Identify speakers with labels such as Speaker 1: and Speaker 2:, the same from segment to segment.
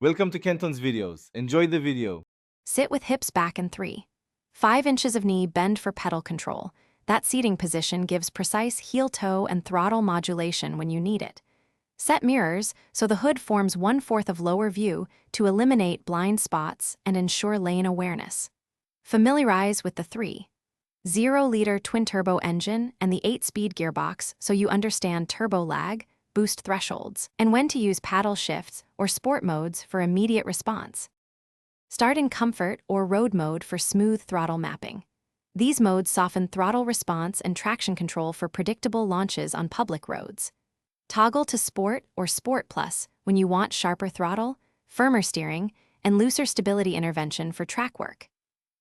Speaker 1: Welcome to Kenton's videos. Enjoy the video.
Speaker 2: Sit with hips back in 3. 5 inches of knee bend for pedal control. That seating position gives precise heel-toe and throttle modulation when you need it. Set mirrors so the hood forms 1/4 of lower view to eliminate blind spots and ensure lane awareness. Familiarize with the 3.0-liter twin-turbo engine and the 8-speed gearbox so you understand turbo lag, boost thresholds, and when to use paddle shifts or sport modes for immediate response. Start in comfort or road mode for smooth throttle mapping. These modes soften throttle response and traction control for predictable launches on public roads. Toggle to Sport or Sport Plus when you want sharper throttle, firmer steering, and looser stability intervention for track work.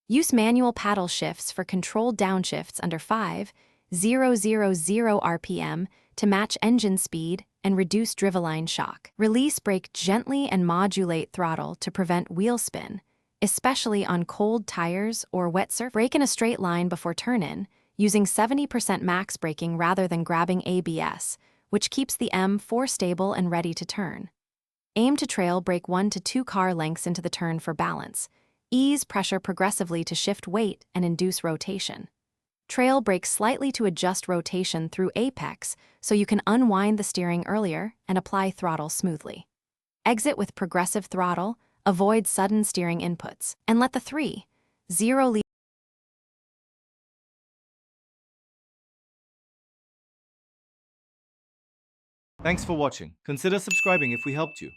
Speaker 2: Use manual paddle shifts for controlled downshifts under 5,000 RPM to match engine speed and reduce driveline shock. Release brake gently and modulate throttle to prevent wheel spin, especially on cold tires or wet surface. Brake in a straight line before turn-in, using 70% max braking rather than grabbing ABS, which keeps the M4 stable and ready to turn. Aim to trail brake 1 to 2 car lengths into the turn for balance. Ease pressure progressively to shift weight and induce rotation. Trail brake slightly to adjust rotation through apex so you can unwind the steering earlier and apply throttle smoothly. Exit with progressive throttle, avoid sudden steering inputs, and let the 3.0
Speaker 1: Thanks for watching. Consider subscribing if we helped you.